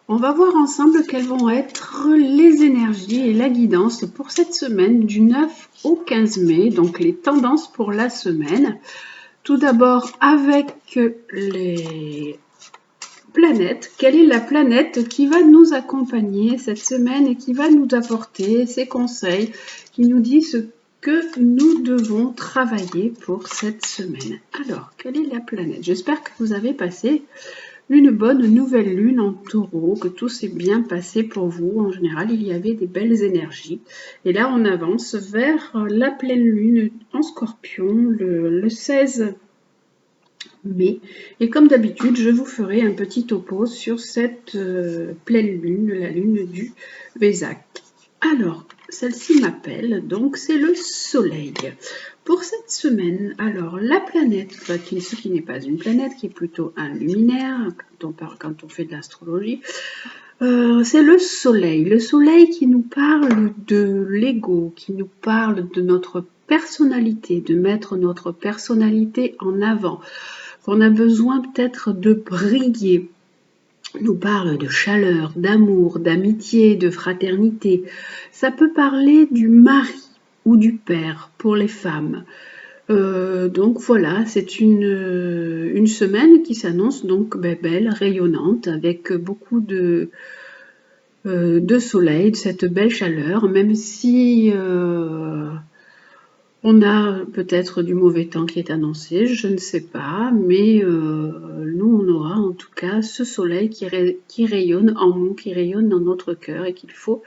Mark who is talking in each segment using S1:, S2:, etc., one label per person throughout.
S1: On va voir ensemble quelles vont être les énergies et la guidance pour cette semaine du 9 au 15 mai, donc les tendances pour la semaine. Tout d'abord avec les planètes. Quelle est la planète qui va nous accompagner cette semaine et qui va nous apporter ses conseils, qui nous dit ce que nous devons travailler pour cette semaine? Alors, quelle est la planète? J'espère que vous avez passé une bonne nouvelle lune en taureau, que tout s'est bien passé pour vous. En général, il y avait des belles énergies. Et là, on avance vers la pleine lune en scorpion le 16 mai. Et comme d'habitude, je vous ferai un petit topo sur cette pleine lune, la lune du Vésac. Alors, celle-ci m'appelle, donc c'est le soleil. Pour cette semaine, alors la planète, ce qui n'est pas une planète, qui est plutôt un luminaire, quand on fait de l'astrologie, c'est le soleil. Le soleil qui nous parle de l'ego, qui nous parle de notre personnalité, de mettre notre personnalité en avant, qu'on a besoin peut-être de briller, nous parle de chaleur, d'amour, d'amitié, de fraternité. Ça peut parler du mari ou du père pour les femmes. Donc voilà, c'est une semaine qui s'annonce donc belle, rayonnante, avec beaucoup de soleil, de cette belle chaleur, même si on a peut-être du mauvais temps qui est annoncé, je ne sais pas, mais nous, on aura en tout cas ce soleil qui rayonne en nous, qui rayonne dans notre cœur et qu'il faut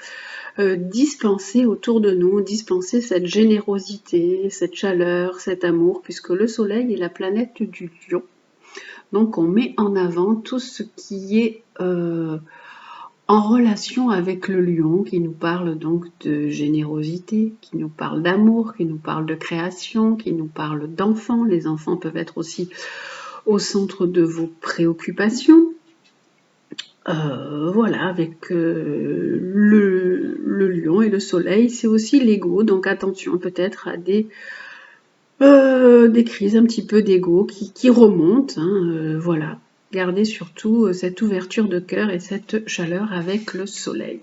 S1: dispenser autour de nous, dispenser cette générosité, cette chaleur, cet amour, puisque le soleil est la planète du lion. Donc on met en avant tout ce qui est en relation avec le lion, qui nous parle donc de générosité, qui nous parle d'amour, qui nous parle de création, qui nous parle d'enfants. Les enfants peuvent être aussi au centre de vos préoccupations. Voilà, avec le lion et le soleil, c'est aussi l'ego, donc attention peut-être à des crises un petit peu d'ego qui remontent, hein, voilà. Gardez surtout cette ouverture de cœur et cette chaleur avec le soleil.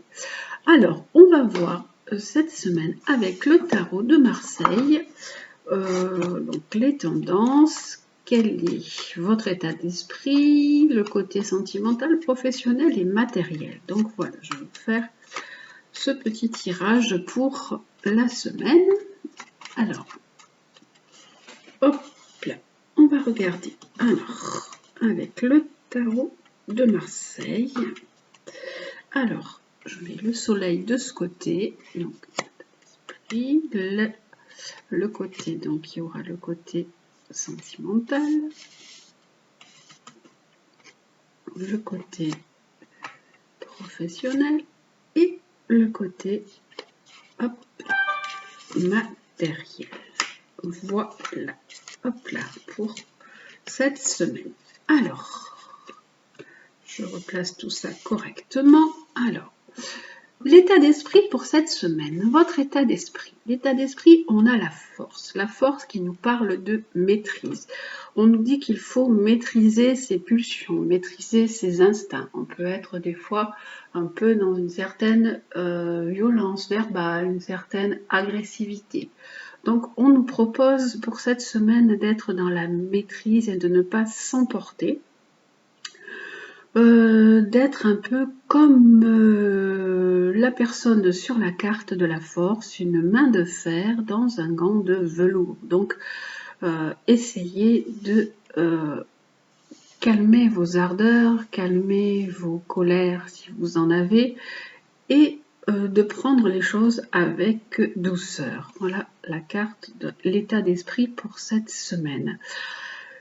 S1: Alors, on va voir cette semaine avec le tarot de Marseille, donc les tendances, quel est votre état d'esprit, le côté sentimental, professionnel et matériel. Donc voilà, je vais vous faire ce petit tirage pour la semaine. Alors, hop là, on va regarder. Alors, avec le tarot de Marseille. Alors, je mets le soleil de ce côté. Donc, le côté, donc il y aura le côté sentimental, le côté professionnel et le côté matériel. Voilà, hop là, pour cette semaine. Alors, je replace tout ça correctement. Alors, l'état d'esprit pour cette semaine, votre état d'esprit. L'état d'esprit, on a la force qui nous parle de maîtrise. On nous dit qu'il faut maîtriser ses pulsions, maîtriser ses instincts. On peut être des fois un peu dans une certaine violence verbale, une certaine agressivité. Donc on nous propose pour cette semaine d'être dans la maîtrise et de ne pas s'emporter. D'être un peu comme la personne sur la carte de la force, une main de fer dans un gant de velours. Donc, essayez de calmer vos ardeurs, calmer vos colères si vous en avez, et de prendre les choses avec douceur. Voilà la carte de l'état d'esprit pour cette semaine.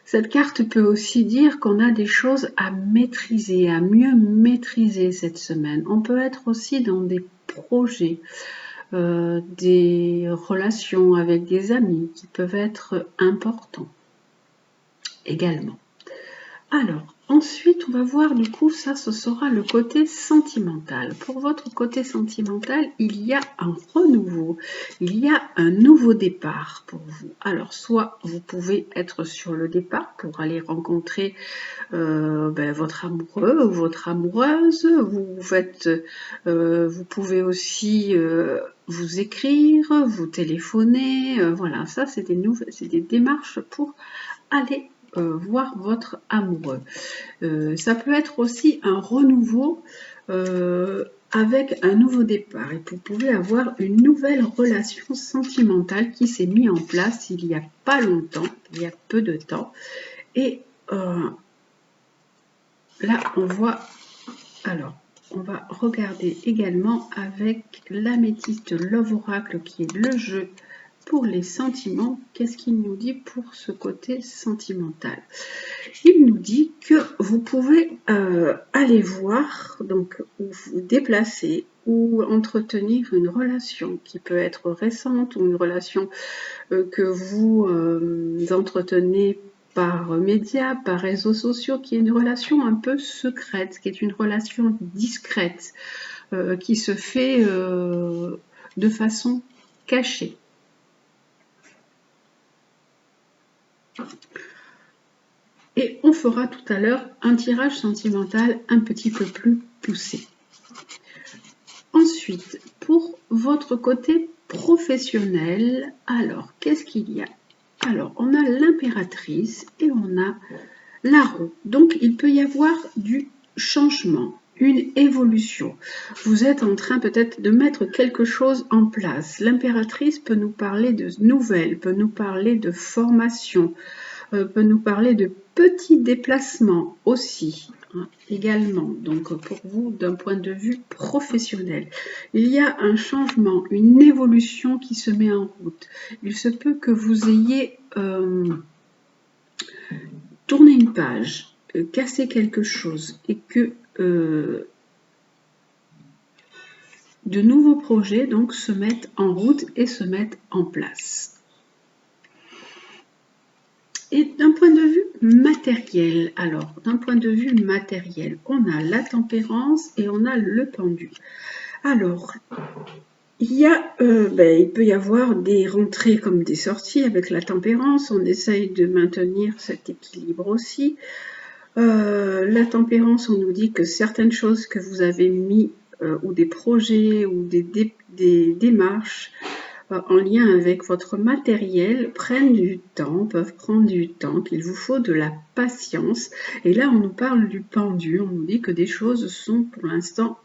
S1: Cette carte peut aussi dire qu'on a des choses à maîtriser, à mieux maîtriser cette semaine. On peut être aussi dans des projets, des relations avec des amis qui peuvent être importants également. Alors, Ensuite, on va voir du coup, ça, ce sera le côté sentimental. Pour votre côté sentimental, il y a un renouveau, il y a un nouveau départ pour vous. Alors, soit vous pouvez être sur le départ pour aller rencontrer votre amoureux ou votre amoureuse. Vous pouvez aussi vous écrire, vous téléphoner. Voilà, ça, c'est des démarches pour aller voir votre amoureux. Ça peut être aussi un renouveau avec un nouveau départ. Et vous pouvez avoir une nouvelle relation sentimentale qui s'est mise en place il n'y a pas longtemps, il y a peu de temps. Et là, on voit... Alors, on va regarder également avec l'améthyste Love Oracle qui est le jeu pour les sentiments. Qu'est-ce qu'il nous dit pour ce côté sentimental? Il nous dit que vous pouvez aller voir, donc ou vous déplacer ou entretenir une relation qui peut être récente ou une relation que vous entretenez par médias, par réseaux sociaux, qui est une relation un peu secrète, qui est une relation discrète, qui se fait de façon cachée. Et on fera tout à l'heure un tirage sentimental un petit peu plus poussé. Ensuite, pour votre côté professionnel, alors, qu'est-ce qu'il y a? Alors, on a l'impératrice et on a la roue. Donc, il peut y avoir du changement, une évolution. Vous êtes en train peut-être de mettre quelque chose en place. L'impératrice peut nous parler de nouvelles, peut nous parler de formation, peut nous parler de petits déplacements aussi, hein, également. Donc pour vous, d'un point de vue professionnel, il y a un changement, une évolution qui se met en route. Il se peut que vous ayez tourné une page, cassé quelque chose et que de nouveaux projets donc se mettent en route et se mettent en place. Et d'un point de vue matériel, alors d'un point de vue matériel, on a la tempérance et on a le pendu. Alors, il peut y avoir des rentrées comme des sorties avec la tempérance, on essaye de maintenir cet équilibre aussi. La tempérance, on nous dit que certaines choses que vous avez mis ou des projets ou des démarches en lien avec votre matériel prennent du temps, peuvent prendre du temps, qu'il vous faut de la patience. Et là, on nous parle du pendu, on nous dit que des choses sont pour l'instant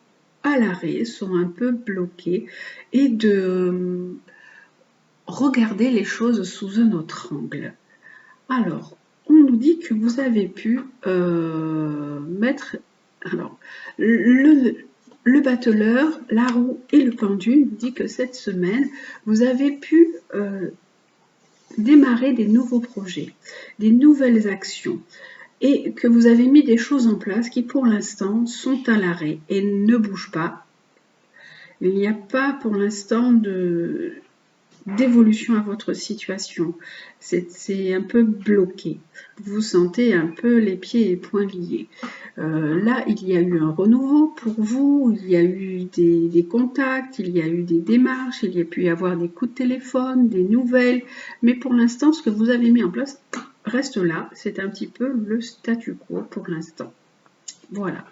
S1: à l'arrêt, sont un peu bloquées, et de regarder les choses sous un autre angle. Alors, on nous dit que vous avez pu mettre... Alors, le battleur, la roue et le pendu nous dit que cette semaine, vous avez pu démarrer des nouveaux projets, des nouvelles actions et que vous avez mis des choses en place qui pour l'instant sont à l'arrêt et ne bougent pas. Il n'y a pas pour l'instant d'évolution à votre situation. C'est un peu bloqué. Vous vous sentez un peu les pieds et poings liés. Là, il y a eu un renouveau pour vous, il y a eu des contacts, il y a eu des démarches, il y a pu y avoir des coups de téléphone, des nouvelles, mais pour l'instant, ce que vous avez mis en place reste là. C'est un petit peu le statu quo pour l'instant. Voilà.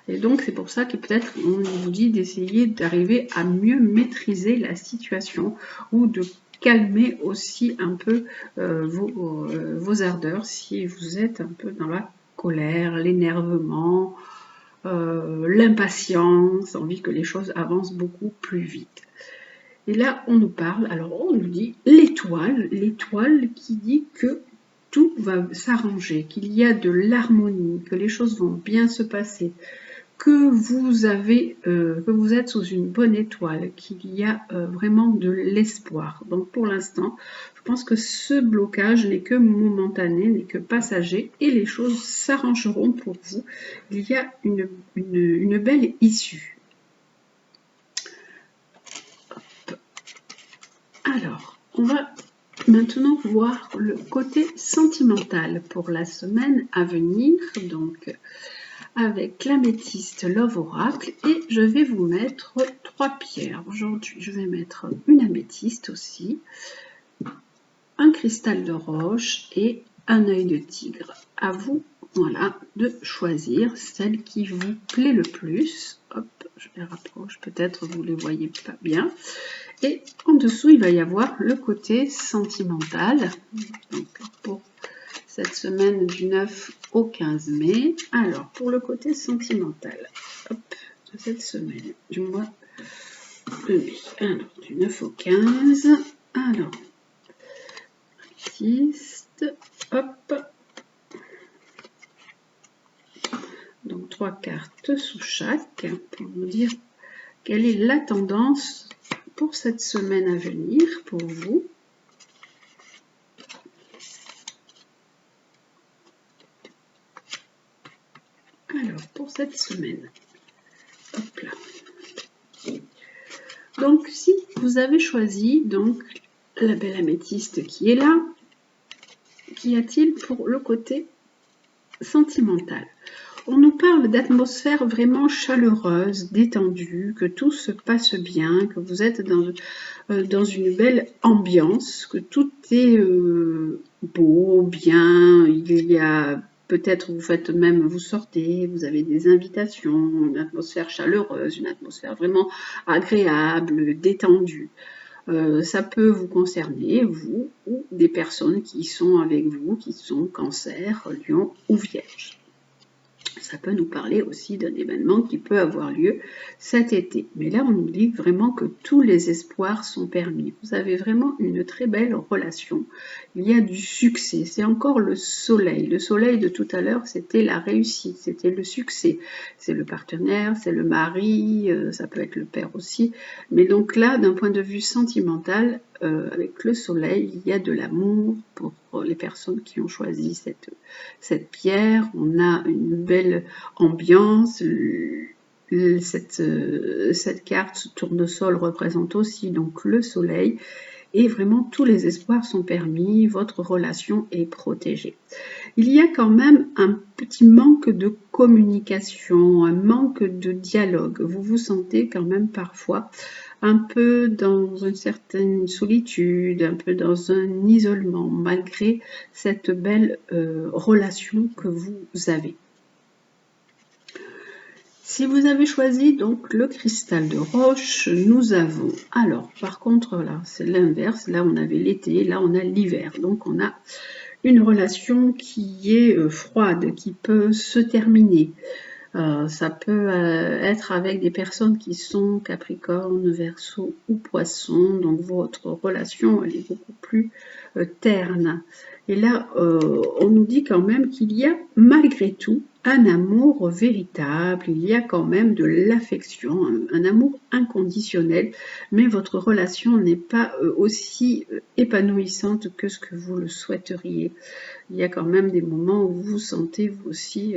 S1: Et donc, c'est pour ça que peut-être on vous dit d'essayer d'arriver à mieux maîtriser la situation ou de calmer aussi un peu vos ardeurs si vous êtes un peu dans la colère, l'énervement, l'impatience, envie que les choses avancent beaucoup plus vite. Et là, on nous parle, alors on nous dit l'étoile qui dit que tout va s'arranger, qu'il y a de l'harmonie, que les choses vont bien se passer, que vous êtes sous une bonne étoile, qu'il y a vraiment de l'espoir. Donc pour l'instant, je pense que ce blocage n'est que momentané, n'est que passager et les choses s'arrangeront pour vous. Il y a une belle issue. Alors, on va maintenant voir le côté sentimental pour la semaine à venir, donc avec l'améthyste Love Oracle, et je vais vous mettre 3 pierres. Aujourd'hui, je vais mettre une améthyste aussi, un cristal de roche et un œil de tigre. À vous, voilà, de choisir celle qui vous plaît le plus. Hop, je les rapproche, peut-être vous les voyez pas bien. Et en dessous, il va y avoir le côté sentimental. Donc, pour cette semaine du 9 au 15 mai. Alors, pour le côté sentimental, hop, de cette semaine, du mois de mai. Alors, du 9 au 15. Alors, artiste, hop. Donc, 3 cartes sous chaque pour nous dire quelle est la tendance pour cette semaine à venir pour vous. Alors, pour cette semaine, hop là. Donc, si vous avez choisi donc la belle améthyste qui est là, qu'y a-t-il pour le côté sentimental? On nous parle d'atmosphère vraiment chaleureuse, détendue, que tout se passe bien, que vous êtes dans une belle ambiance, que tout est beau, bien, il y a peut-être vous faites même, vous sortez, vous avez des invitations, une atmosphère chaleureuse, une atmosphère vraiment agréable, détendue. Ça peut vous concerner, vous, ou des personnes qui sont avec vous, qui sont Cancer, Lion ou Vierge. Ça peut nous parler aussi d'un événement qui peut avoir lieu cet été. Mais là, on nous dit vraiment que tous les espoirs sont permis. Vous avez vraiment une très belle relation. Il y a du succès. C'est encore le soleil. Le soleil de tout à l'heure, c'était la réussite, c'était le succès. C'est le partenaire, c'est le mari, ça peut être le père aussi. Mais donc là, d'un point de vue sentimental, avec le soleil, il y a de l'amour pour les personnes qui ont choisi cette pierre. On a une belle ambiance. Cette carte, ce tournesol représente aussi donc le soleil. Et vraiment, tous les espoirs sont permis, votre relation est protégée. Il y a quand même un petit manque de communication, un manque de dialogue. Vous vous sentez quand même parfois un peu dans une certaine solitude, un peu dans un isolement, malgré cette belle relation que vous avez. Si vous avez choisi donc le cristal de roche, nous avons, alors par contre là c'est l'inverse, là on avait l'été, là on a l'hiver, donc on a une relation qui est froide, qui peut se terminer. Ça peut être avec des personnes qui sont Capricorne, Verseau ou Poisson, donc votre relation elle est beaucoup plus terne. Et là, on nous dit quand même qu'il y a malgré tout un amour véritable, il y a quand même de l'affection, un amour inconditionnel, mais votre relation n'est pas aussi épanouissante que ce que vous le souhaiteriez. Il y a quand même des moments où vous vous sentez vous aussi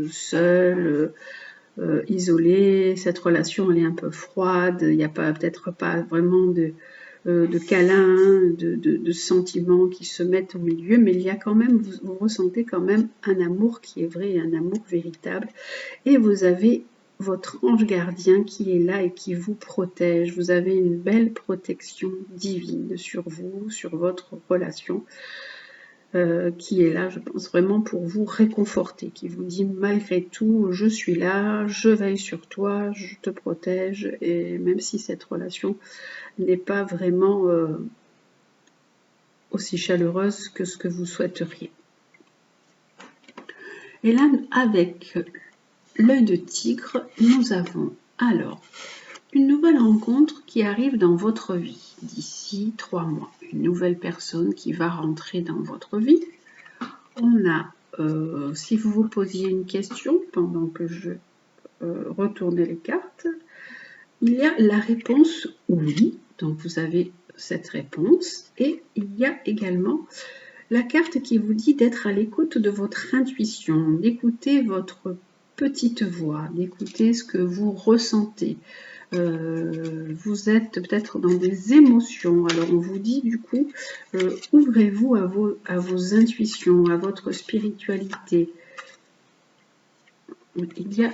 S1: seul, isolé, cette relation elle est un peu froide, il n'y a peut-être pas vraiment de câlins, de sentiments qui se mettent au milieu, mais il y a quand même, vous ressentez quand même un amour qui est vrai, un amour véritable, et vous avez votre ange gardien qui est là et qui vous protège. Vous avez une belle protection divine sur vous, sur votre relation. Qui est là, je pense, vraiment pour vous réconforter, qui vous dit malgré tout, je suis là, je veille sur toi, je te protège, et même si cette relation n'est pas vraiment aussi chaleureuse que ce que vous souhaiteriez. Et là, avec l'œil de tigre, nous avons alors une nouvelle rencontre qui arrive dans votre vie d'ici 3 mois. Une nouvelle personne qui va rentrer dans votre vie. On a, si vous vous posiez une question pendant que je retournais les cartes, il y a la réponse oui, donc vous avez cette réponse, et il y a également la carte qui vous dit d'être à l'écoute de votre intuition, d'écouter votre petite voix, d'écouter ce que vous ressentez. vous êtes peut-être dans des émotions. Alors on vous dit du coup, ouvrez-vous à vos intuitions, à votre spiritualité. Il y a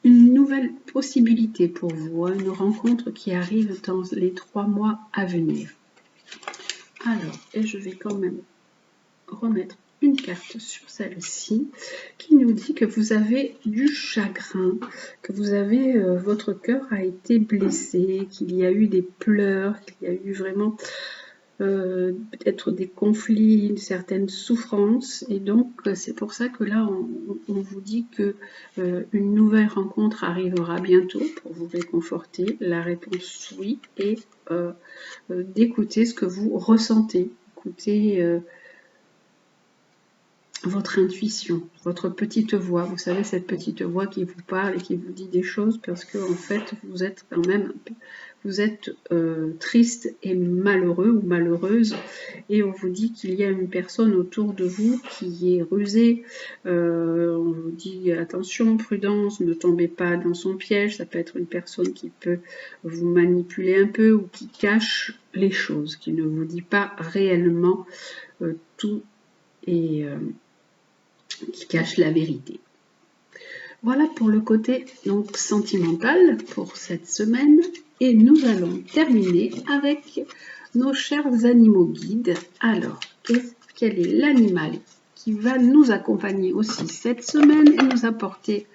S1: une nouvelle possibilité pour vous, une rencontre qui arrive dans les 3 mois à venir. Alors, et je vais quand même remettre une carte sur celle-ci qui nous dit que vous avez du chagrin, que vous avez votre cœur a été blessé, qu'il y a eu des pleurs, qu'il y a eu vraiment peut-être des conflits, une certaine souffrance, et donc c'est pour ça que là on vous dit que une nouvelle rencontre arrivera bientôt pour vous réconforter. La réponse oui, et d'écouter ce que vous ressentez, écoutez votre intuition, votre petite voix, vous savez, cette petite voix qui vous parle et qui vous dit des choses parce que en fait vous êtes quand même, vous êtes triste et malheureux ou malheureuse, et on vous dit qu'il y a une personne autour de vous qui est rusée. On vous dit attention, prudence, ne tombez pas dans son piège. Ça peut être une personne qui peut vous manipuler un peu ou qui cache les choses, qui ne vous dit pas réellement tout et qui cache la vérité. Voilà pour le côté donc sentimental pour cette semaine, et nous allons terminer avec nos chers animaux guides. Alors, quel est l'animal qui va nous accompagner aussi cette semaine et nous apporter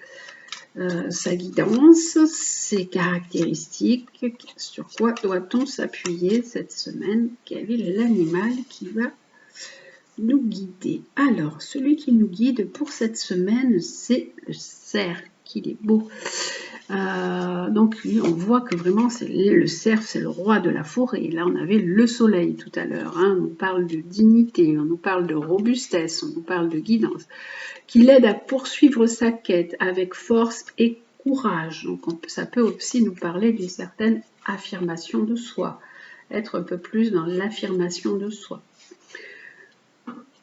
S1: sa guidance, ses caractéristiques, sur quoi doit-on s'appuyer cette semaine? Quel est l'animal qui va nous guider? Alors, celui qui nous guide pour cette semaine, c'est le cerf, qu'il est beau. Donc, lui, on voit que vraiment, le cerf, c'est le roi de la forêt. Là, on avait le soleil tout à l'heure. Hein. On nous parle de dignité, on nous parle de robustesse, on nous parle de guidance, qui l'aide à poursuivre sa quête avec force et courage. Donc, ça peut aussi nous parler d'une certaine affirmation de soi, être un peu plus dans l'affirmation de soi.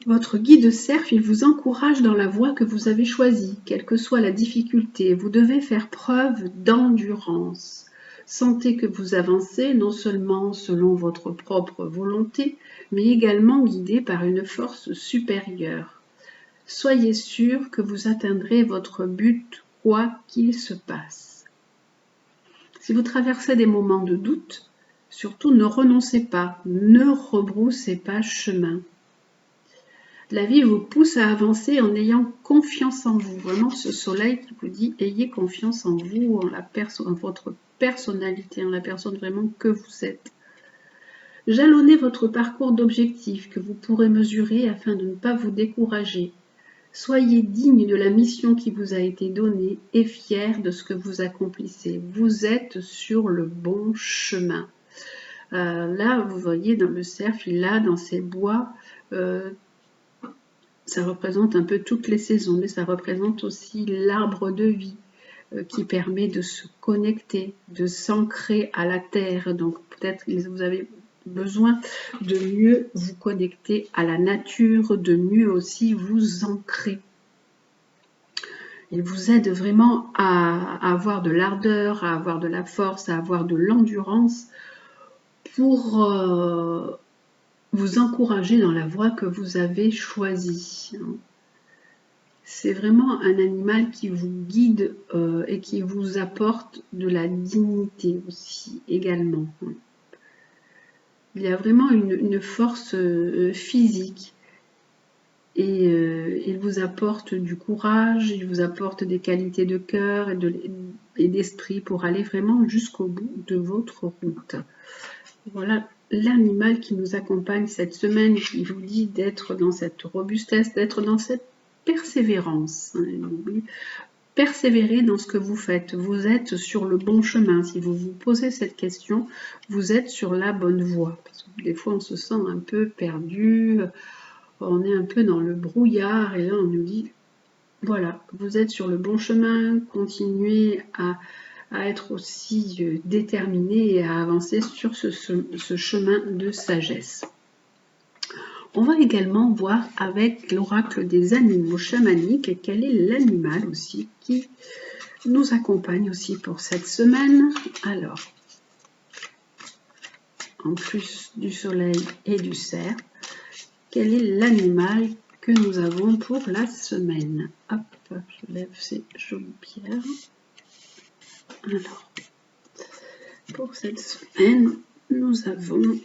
S1: Votre guide cerf, il vous encourage dans la voie que vous avez choisie, quelle que soit la difficulté. Vous devez faire preuve d'endurance. Sentez que vous avancez non seulement selon votre propre volonté, mais également guidé par une force supérieure. Soyez sûr que vous atteindrez votre but, quoi qu'il se passe. Si vous traversez des moments de doute, surtout ne renoncez pas, ne rebroussez pas chemin. La vie vous pousse à avancer en ayant confiance en vous. Vraiment, ce soleil qui vous dit, ayez confiance en vous, en votre personnalité, en la personne vraiment que vous êtes. Jalonnez votre parcours d'objectifs que vous pourrez mesurer afin de ne pas vous décourager. Soyez digne de la mission qui vous a été donnée et fier de ce que vous accomplissez. Vous êtes sur le bon chemin. Là, vous voyez, dans le cerf, il a dans ses bois... ça représente un peu toutes les saisons, mais ça représente aussi l'arbre de vie qui permet de se connecter, de s'ancrer à la terre. Donc peut-être que vous avez besoin de mieux vous connecter à la nature, de mieux aussi vous ancrer. Il vous aide vraiment à avoir de l'ardeur, à avoir de la force, à avoir de l'endurance pour... vous encourager dans la voie que vous avez choisie. C'est vraiment un animal qui vous guide et qui vous apporte de la dignité aussi également. Il y a vraiment une force physique et il vous apporte du courage, il vous apporte des qualités de cœur et d'esprit pour aller vraiment jusqu'au bout de votre route. Voilà l'animal qui nous accompagne cette semaine, qui vous dit d'être dans cette robustesse, d'être dans cette persévérance. Persévérez dans ce que vous faites. Vous êtes sur le bon chemin. Si vous vous posez cette question, vous êtes sur la bonne voie. Parce que des fois, on se sent un peu perdu, on est un peu dans le brouillard, et là, on nous dit, voilà, vous êtes sur le bon chemin, continuez à être aussi déterminé et à avancer sur ce chemin de sagesse. On va également voir avec l'oracle des animaux chamaniques quel est l'animal aussi qui nous accompagne aussi pour cette semaine. Alors, en plus du soleil et du cerf, quel est l'animal que nous avons pour la semaine? Hop, je lève ces jolies pierres. Alors, pour cette semaine, nous avons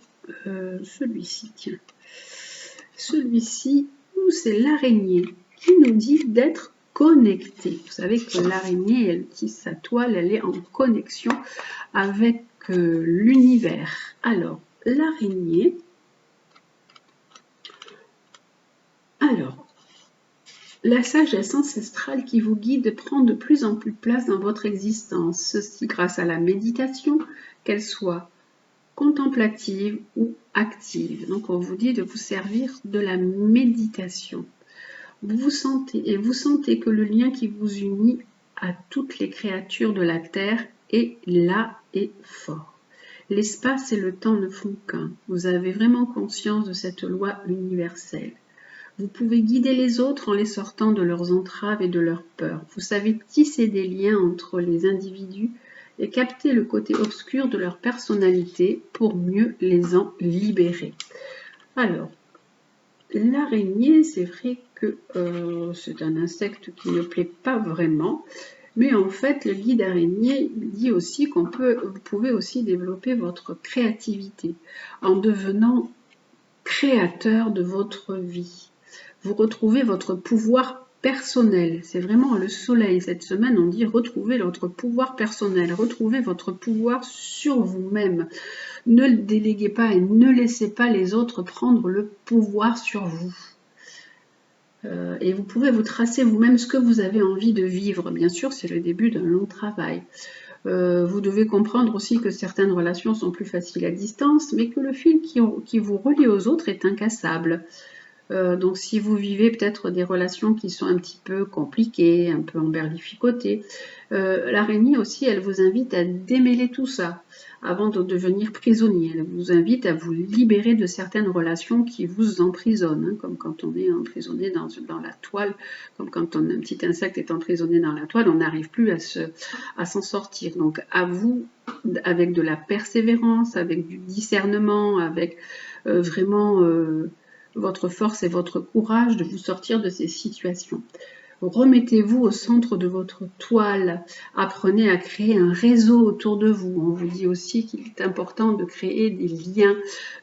S1: celui-ci, tiens. Celui-ci, c'est l'araignée qui nous dit d'être connecté. Vous savez que l'araignée, elle utilise sa toile, elle est en connexion avec l'univers. Alors, l'araignée, la sagesse ancestrale qui vous guide prend de plus en plus place dans votre existence. Ceci grâce à la méditation, qu'elle soit contemplative ou active. Donc, on vous dit de vous servir de la méditation. Vous sentez que le lien qui vous unit à toutes les créatures de la Terre est là et fort. L'espace et le temps ne font qu'un. Vous avez vraiment conscience de cette loi universelle. Vous pouvez guider les autres en les sortant de leurs entraves et de leurs peurs. Vous savez tisser des liens entre les individus et capter le côté obscur de leur personnalité pour mieux les en libérer. Alors, l'araignée, c'est vrai que c'est un insecte qui ne plaît pas vraiment, mais en fait, le guide araignée dit aussi vous pouvez aussi développer votre créativité en devenant créateur de votre vie. Vous retrouvez votre pouvoir personnel. C'est vraiment le soleil. Cette semaine, on dit retrouver votre pouvoir personnel, retrouver votre pouvoir sur vous-même. Ne le déléguez pas et ne laissez pas les autres prendre le pouvoir sur vous. Et vous pouvez vous tracer vous-même ce que vous avez envie de vivre. Bien sûr, c'est le début d'un long travail. Vous devez comprendre aussi que certaines relations sont plus faciles à distance, mais que le fil qui vous relie aux autres est incassable. Donc si vous vivez peut-être des relations qui sont un petit peu compliquées, un peu emberlificotées, l'araignée aussi, elle vous invite à démêler tout ça avant de devenir prisonnier. Elle vous invite à vous libérer de certaines relations qui vous emprisonnent, hein, comme quand on est emprisonné dans la toile, comme quand un petit insecte est emprisonné dans la toile, on n'arrive plus à s'en sortir. Donc à vous, avec de la persévérance, avec du discernement, avec vraiment votre force et votre courage de vous sortir de ces situations. Remettez-vous au centre de votre toile. Apprenez à créer un réseau autour de vous. On vous dit aussi qu'il est important de créer des liens,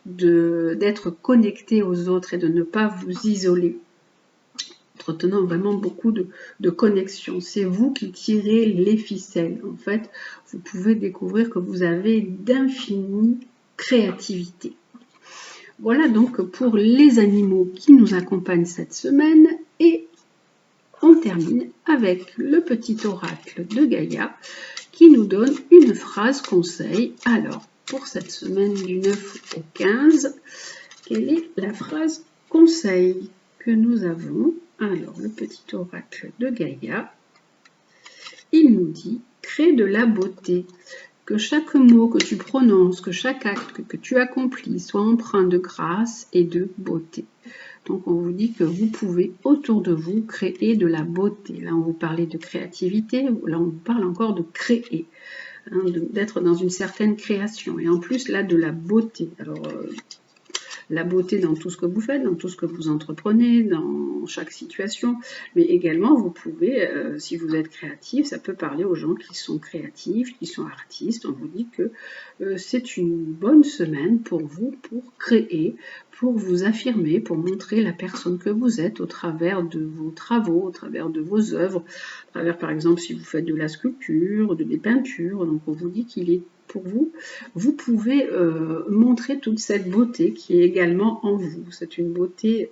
S1: d'être connecté aux autres et de ne pas vous isoler. Entretenant vraiment beaucoup de connexions. C'est vous qui tirez les ficelles. En fait, vous pouvez découvrir que vous avez d'infinies créativité. Voilà donc pour les animaux qui nous accompagnent cette semaine et on termine avec le petit oracle de Gaïa qui nous donne une phrase conseil. Alors, pour cette semaine du 9 au 15, quelle est la phrase conseil que nous avons? Alors, le petit oracle de Gaïa, il nous dit « Crée de la beauté ». Que chaque mot que tu prononces, que chaque acte que tu accomplis soit empreint de grâce et de beauté. Donc on vous dit que vous pouvez autour de vous créer de la beauté. Là on vous parlait de créativité, là on vous parle encore de créer, hein, d'être dans une certaine création. Et en plus là de la beauté. Alors la beauté dans tout ce que vous faites, dans tout ce que vous entreprenez, dans chaque situation, mais également vous pouvez, si vous êtes créatif, ça peut parler aux gens qui sont créatifs, qui sont artistes, on vous dit que c'est une bonne semaine pour vous, pour créer, pour vous affirmer, pour montrer la personne que vous êtes au travers de vos travaux, au travers de vos œuvres, à travers par exemple si vous faites de la sculpture, des peintures, donc on vous dit qu'il est pour vous, vous pouvez montrer toute cette beauté qui est également en vous. C'est une beauté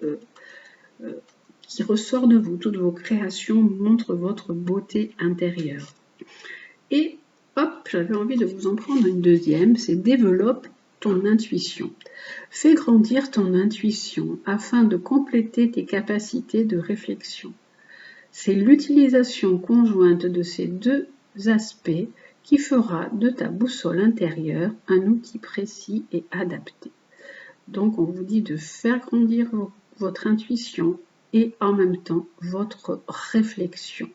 S1: qui ressort de vous. Toutes vos créations montrent votre beauté intérieure. Et hop, j'avais envie de vous en prendre une deuxième, c'est développe ton intuition. Fais grandir ton intuition afin de compléter tes capacités de réflexion. C'est l'utilisation conjointe de ces deux aspects qui fera de ta boussole intérieure un outil précis et adapté. Donc on vous dit de faire grandir votre intuition et en même temps votre réflexion.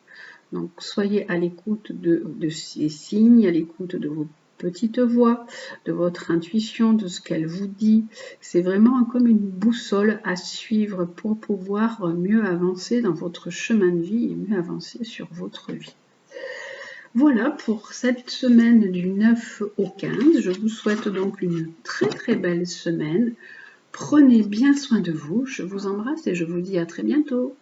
S1: Donc, soyez à l'écoute de ces signes, à l'écoute de vos petites voix, de votre intuition, de ce qu'elle vous dit. C'est vraiment comme une boussole à suivre pour pouvoir mieux avancer dans votre chemin de vie et mieux avancer sur votre vie. Voilà pour cette semaine du 9 au 15. Je vous souhaite donc une très très belle semaine. Prenez bien soin de vous. Je vous embrasse et je vous dis à très bientôt.